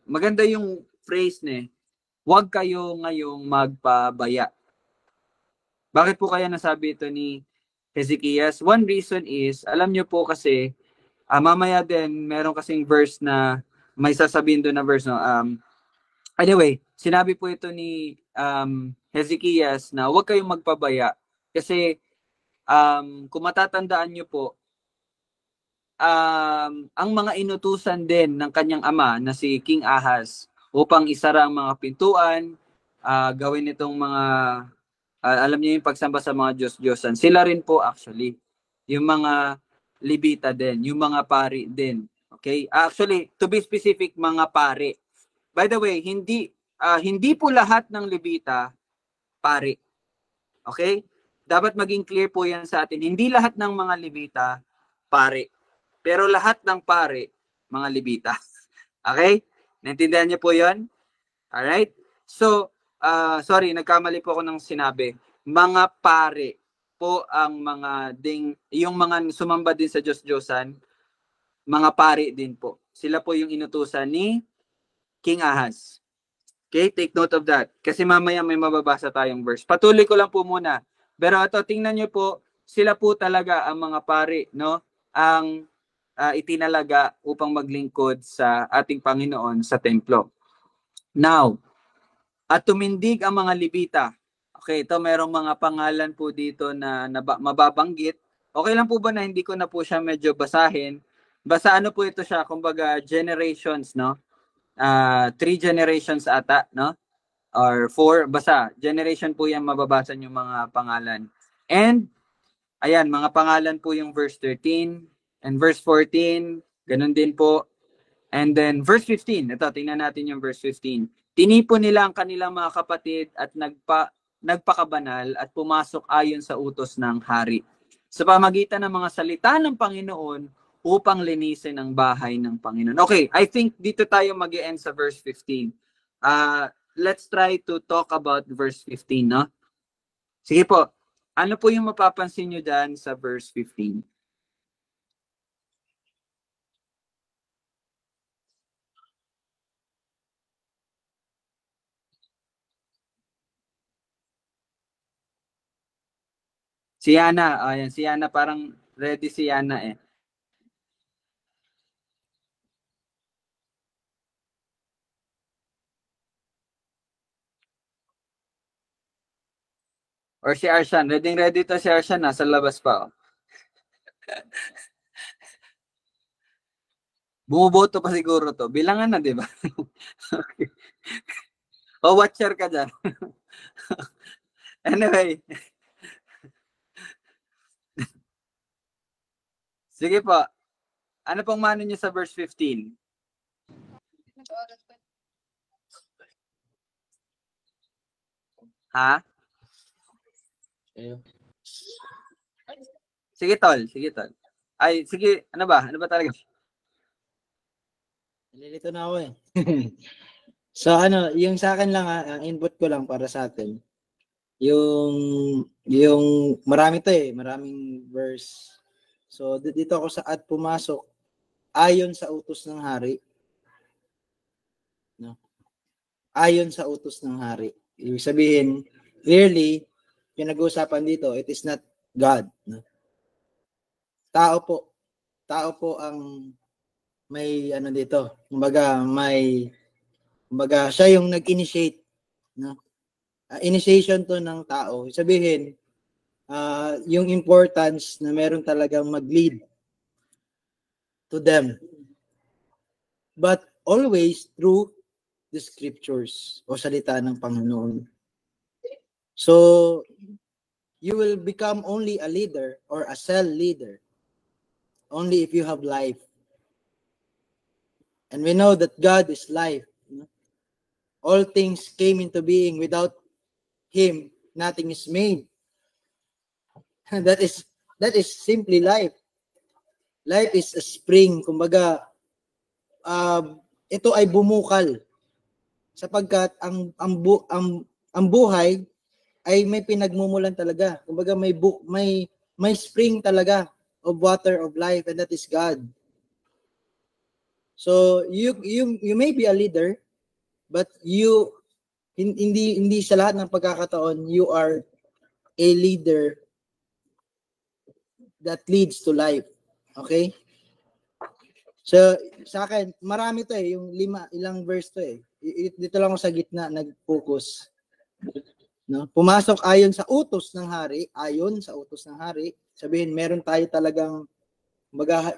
S1: maganda yung phrase niya, huwag kayo ngayong magpabaya. Bakit po kaya nasabi ito ni Hezekias? One reason is, alam nyo po kasi, mamaya din, meron kasing verse na, may sasabihin doon na verse, no? Anyway, sinabi po ito ni Hezekias na huwag kayong magpabaya. Kasi, kung matatandaan nyo po, ang mga inutusan din ng kanyang ama na si King Ahaz upang isara ang mga pintuan, gawin itong mga alam niyo yung pagsamba sa mga Diyos-Diyosan. Sila rin po actually. Yung mga Levita din, yung mga pari din. Okay? Actually, to be specific, mga pari. By the way, hindi po lahat ng Levita pari. Okay? Dapat maging clear po yan sa atin. Hindi lahat ng mga Levita pari. Pero lahat ng pari, mga Levita. Okay? Naintindihan niyo po yon? Alright? So, sorry, nagkamali po ako ng sinabi. Mga pare po ang yung mga sumamba din sa Diyos-Diyosan, mga pare din po. Sila po yung inutusan ni King Ahaz. Okay, take note of that. Kasi mamaya may mababasa tayong verse. Patuloy ko lang po muna. Pero ito, tingnan nyo po, sila po talaga ang mga pare, no? Ang itinalaga upang maglingkod sa ating Panginoon sa templo. Now, at tumindig ang mga Levita. Okay, ito merong mga pangalan po dito na mababanggit. Okay lang po ba na hindi ko na po siya medyo basahin? Basta ano po ito siya, kumbaga generations, no? 3 generations ata, no? Or 4, basta generation po yan, mababasa yung mga pangalan. And, ayan, mga pangalan po yung verse 13 and verse 14, ganun din po. And then verse 15, ito, tingnan natin yung verse 15. Tinipon nila ang kanilang mga kapatid at nagpakabanal at pumasok ayon sa utos ng hari, sa pamagitan ng mga salita ng Panginoon upang linisin ang bahay ng Panginoon. Okay, I think dito tayo mag-e-end sa verse 15. Let's try to talk about verse 15, no? Sige po, ano po yung mapapansin nyo dyan sa verse 15? Si Yana, ayan, si Yana parang ready si Yana eh. Or si Arshan. Ready to si Arshan. Nasa labas pa. Oh. Bumuboto pa siguro to. Bilangan na, di ba? Okay. O, watcher ka dyan. Anyway. Sige po. Ano pong mano niyo sa verse 15? Ha? Sige, tol. Sige, tol. Ay, sige. Ano ba? Ano ba talaga?
S2: Nalilito na ako eh. So ano, yung sa akin lang, ang input ko lang para sa atin, yung marami to eh, maraming verse. So dito ako sa at pumasok ayon sa utos ng hari. No? Ayon sa utos ng hari. Ibig sabihin, clearly, yung nag-uusapan dito, it is not God. No? Tao po ang may ano dito. Kumbaga siya yung nag-initiate. No? Initiation to ng tao. Sabihin, yung importance na meron talagang mag-lead to them. But always through the scriptures o salita ng Panginoon. So, you will become only a leader or a cell leader only if you have life. And we know that God is life. All things came into being. Without Him, nothing is made. That is simply life. Life is a spring. Kumbaga, ito ay bumukal. Sapagkat ang buhay ay may pinagmumulan talaga. Kumbaga may spring talaga of water of life, and that is God. So you may be a leader, but hindi sa lahat ng pagkakataon you are a leader that leads to life. Okay? So sa akin, marami to eh, yung ilang verse to eh. Dito lang ako sa gitna nag-focus. No? Pumasok ayon sa utos ng hari, sabihin meron tayo talagang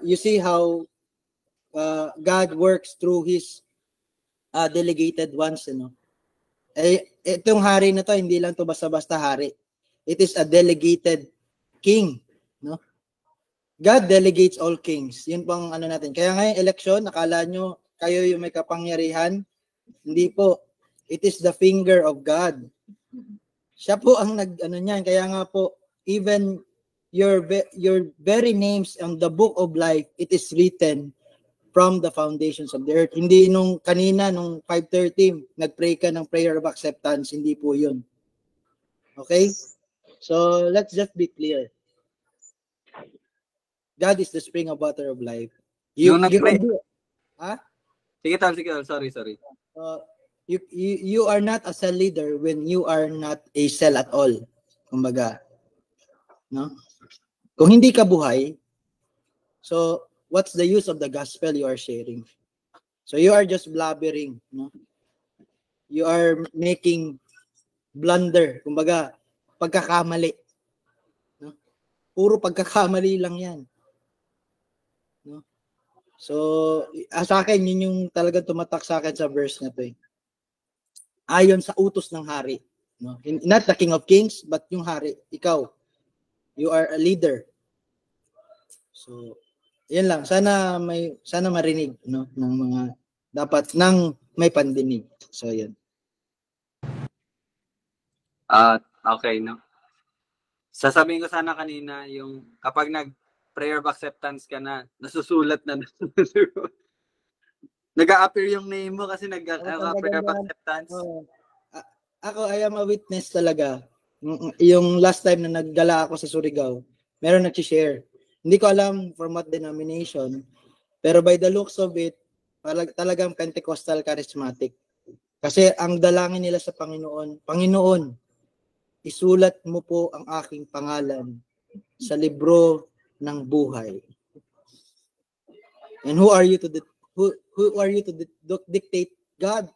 S2: you see how God works through His delegated ones, you know. Itong hari na to, hindi lang to basta-basta hari. It is a delegated king, no? God delegates all kings. Yun pang ano natin. Kaya ngayon election, nakala nyo kayo yung may kapangyarihan. Hindi po. It is the finger of God. Siya po ang niyan. Kaya nga po, even your very names on the book of life, it is written from the foundations of the earth. Hindi nung kanina, nung 5:30, nag-pray ka ng prayer of acceptance. Hindi po yun. Okay? So, let's just be clear. God is the spring of water of life.
S1: Yung nag-pray.
S2: Ha?
S1: Sige, sorry.
S2: You are not a cell leader when you are not a cell at all. Kumbaga, no? Kung hindi ka buhay, so what's the use of the gospel you are sharing? So you are just blabbering, no? You are making blunder, kumbaga, pagkakamali. No? Puro pagkakamali lang 'yan. No? So, sa akin, yun yung talagang tumatak sa akin sa verse na 'to eh. Ayon sa utos ng hari. No? Not the King of Kings, but yung hari. Ikaw, you are a leader. So, yan lang. Sana marinig, no, ng mga dapat nang may pandinig. So, yan.
S1: Okay, no? Sasabihin ko sana kanina, yung kapag nag-prayer of acceptance ka na, nasusulat na. Nag-a-appear yung name mo kasi nag-prayer of acceptance.
S2: Ako, I am a witness talaga. Yung last time na naggala ako sa Surigao, meron nag-share. Hindi ko alam from what denomination, pero by the looks of it, talagang Pentecostal charismatic. Kasi ang dalangin nila sa Panginoon, Panginoon, isulat mo po ang aking pangalan sa libro ng buhay. And who are you to dictate? God.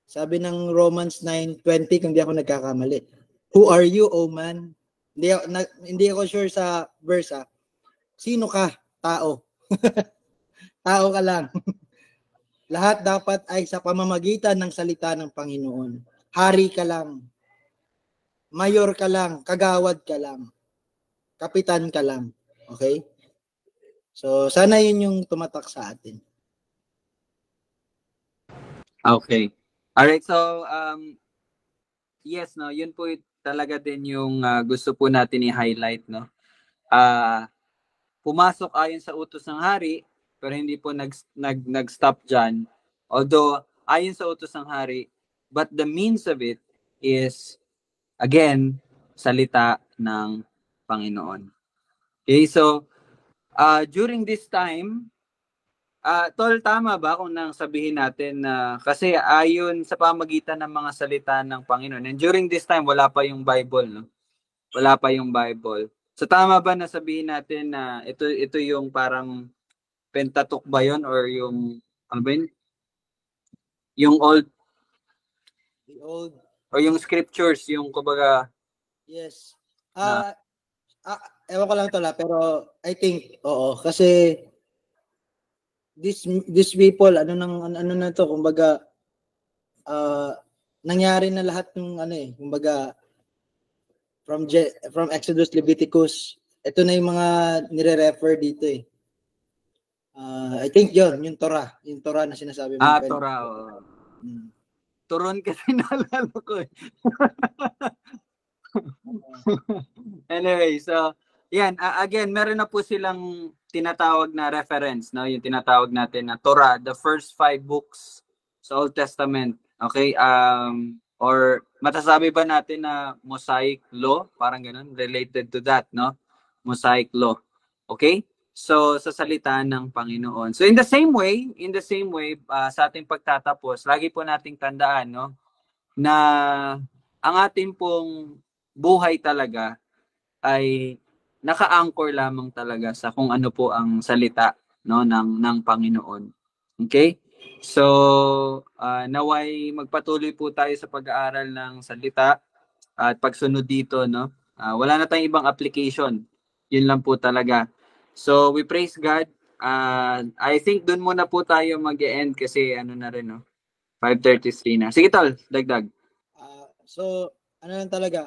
S2: Sabi ng Romans 9:20, kung di ako nagkakamali. Who are you, O man? Hindi ako sure sa verse. Sino ka? Tao. Tao ka lang. Lahat dapat ay sa pamamagitan ng salita ng Panginoon. Hari ka lang. Mayor ka lang. Kagawad ka lang. Kapitan ka lang. Okay? So, sana yun yung tumatak sa atin.
S1: Okay. Alright, so yes, no, yun po talaga din yung gusto po natin i-highlight, no. Pumasok ayon sa utos ng hari, pero hindi po nag-stop diyan. Although ayon sa utos ng hari, but the means of it is again salita ng Panginoon. Okay, so during this time, Tol, tama ba kung nang sabihin natin na kasi ayon sa pamagitan ng mga salita ng Panginoon, and during this time, wala pa yung Bible, no? Wala pa yung Bible. So tama ba na sabihin natin na ito yung parang Pentateuch ba yun or yung, ano ba yun? Yung
S2: The old,
S1: or yung scriptures, yung kumbaga,
S2: yes. Ewan ko lang to pero I think, oo. Kasi, these people, ano na to, kumbaga, nangyari na lahat ng kumbaga, from Exodus, Leviticus, ito na yung mga nire-refer dito eh. I think yung Torah na sinasabi mo.
S1: Torah. Turon kasi naalala ko eh. Anyway, so yan, again, meron na po silang tinatawag na reference, no? Yung tinatawag natin na Torah, the first 5 books sa Old Testament. Okay? Or matasabi ba natin na Mosaic Law? Parang ganun, related to that, no? Mosaic Law. Okay? So, sa salita ng Panginoon. So, in the same way, sa ating pagtatapos, lagi po nating tandaan, no? Na ang ating pong buhay talaga ay naka-anchor lamang talaga sa kung ano po ang salita, no, ng Panginoon. Okay? So, naway magpatuloy po tayo sa pag-aaral ng salita at pagsunod dito, no. Wala na tayong ibang application. Yun lang po talaga. So, we praise God. I think doon muna po tayo mag-e-end kasi ano na rin, no. 5:33 na. Sige, Tol, dagdag.
S2: So, ano lang talaga,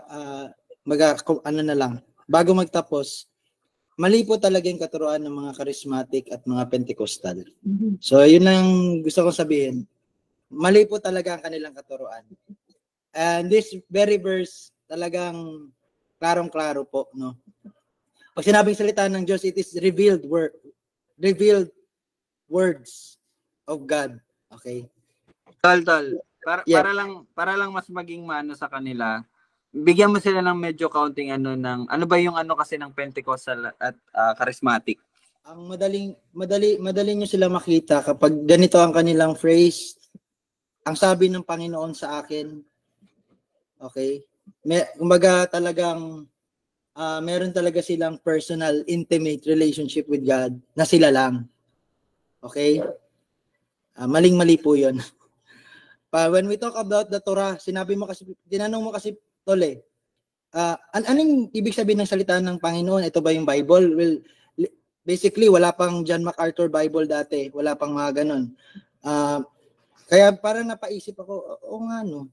S2: ano na lang, bago magtapos, mali po talaga yung katuruan ng mga charismatic at mga Pentecostal. So, yun lang gusto kong sabihin. Mali po talaga ang kanilang katuruan. And this very verse, talagang klarong-klaro po, no? Pag sinabing salita ng Diyos, it is revealed words of God. Okay?
S1: Tol. Para lang mas maging maano sa kanila, bigyan mo sila ng medyo counting ano ba yung ano kasi ng Pentecostal at charismatic.
S2: Ang madali nyo sila makita kapag ganito ang kanilang phrase, ang sabi ng Panginoon sa akin. Okay? Kumbaga talagang meron talaga silang personal, intimate relationship with God na sila lang. Okay? Maling-mali po 'yon. When we talk about the Torah, tinanong mo kasi Tole, anong ibig sabihin ng salita ng Panginoon? Ito ba yung Bible? Well, basically, wala pang John MacArthur Bible dati. Wala pang mga ganun. Kaya parang napaisip ako, oo nga no.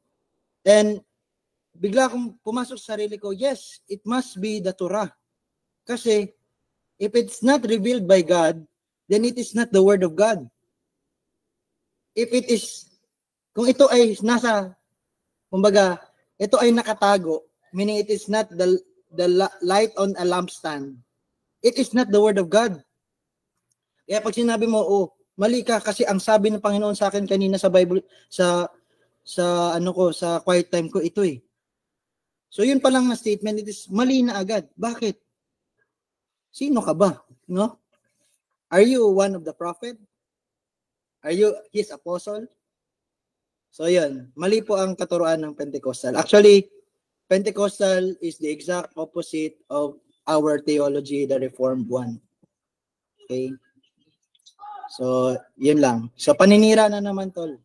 S2: And bigla akong pumasok sa sarili ko, yes, it must be the Torah. Kasi if it's not revealed by God, then it is not the Word of God. If it is, kung ito ay kumbaga, ito ay nakatago, meaning it is not the light on a lampstand. It is not the Word of God. Kaya pag sinabi mo, mali ka kasi ang sabi ng Panginoon sa akin kanina sa Bible, sa quiet time ko, ito eh. So yun pa lang na statement, it is mali na agad. Bakit? Sino ka ba? No? Are you one of the prophet? Are you his apostle? So yun, mali po ang katuruan ng Pentecostal. Actually, Pentecostal is the exact opposite of our theology, the Reformed one. Okay? So, yun lang. So, paninira na naman, Tol.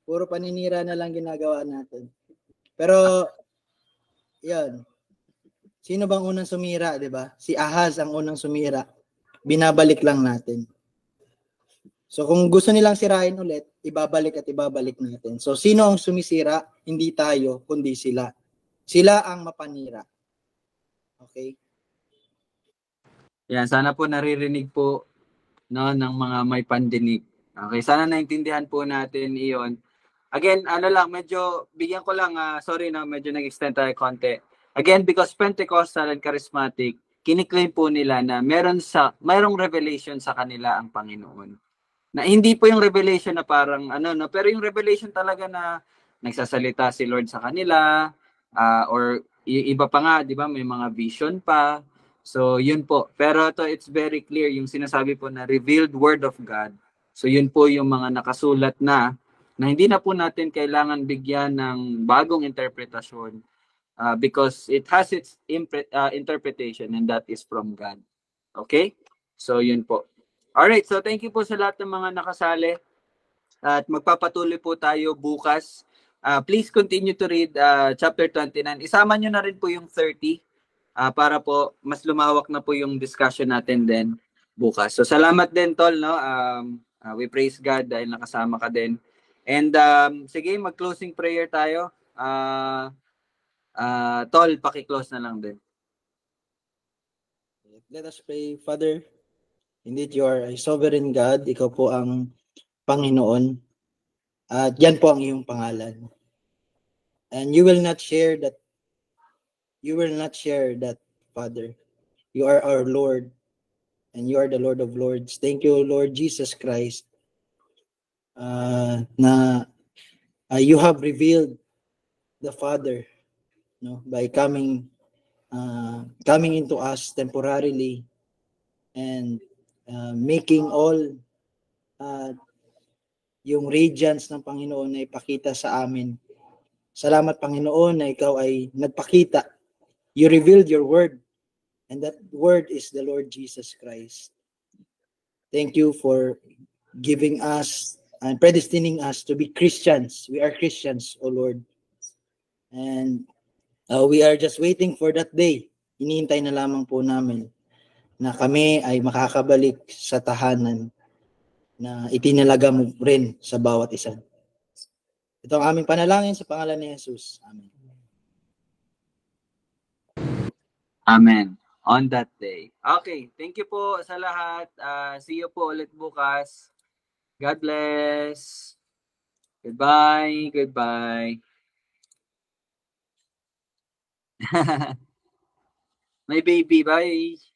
S2: Puro paninira na lang ginagawa natin. Pero, yan. Sino bang unang sumira, di ba? Si Ahaz ang unang sumira. Binabalik lang natin. So kung gusto nilang sirain ulit, ibabalik at ibabalik natin. So sino ang sumisira? Hindi tayo, kundi sila. Sila ang mapanira. Okay?
S1: Yan, sana po naririnig po, no, ng mga may pandinig. Okay, sana naintindihan po natin iyon. Again, medyo bigyan ko lang, sorry na, medyo nag-extend tayo konti. Again, because Pentecostal and Charismatic, kiniklaim po nila na mayroong revelation sa kanila ang Panginoon. Na hindi po yung revelation na parang pero yung revelation talaga na nagsasalita si Lord sa kanila, or iba pa nga, di ba, may mga vision pa. So, yun po. Pero it's very clear, yung sinasabi po na revealed word of God. So, yun po yung mga nakasulat na hindi na po natin kailangan bigyan ng bagong interpretasyon, because it has its interpretation, and that is from God. Okay? So, yun po. Alright, so thank you po sa lahat ng mga nakasali. At magpapatuloy po tayo bukas. Please continue to read chapter 29. Isama nyo na rin po yung 30 para po mas lumawak na po yung discussion natin din bukas. So salamat din, Tol, no? We praise God dahil nakasama ka din. And sige, mag-closing prayer tayo. Tol, paki-close na lang din.
S2: Let us pray. Father, indeed you are a sovereign God. Ikaw po ang Panginoon. At yan po ang iyong pangalan. And you will not share that, Father. You are our Lord. And you are the Lord of Lords. Thank you, Lord Jesus Christ, na you have revealed the Father, no, by coming into us temporarily and making all yung radiance ng Panginoon na ipakita sa amin. Salamat, Panginoon, na ikaw ay nagpakita. You revealed your word, and that word is the Lord Jesus Christ. Thank you for giving us and predestining us to be Christians. We are Christians, O Lord. And we are just waiting for that day. Hinihintay na lamang po namin na kami ay makakabalik sa tahanan na itinalaga mo rin sa bawat isa. Ito ang aming panalangin sa pangalan ni Jesus. Amen.
S1: Amen. On that day. Okay, thank you po sa lahat. See you po ulit bukas. God bless. Goodbye. Goodbye. My baby, bye.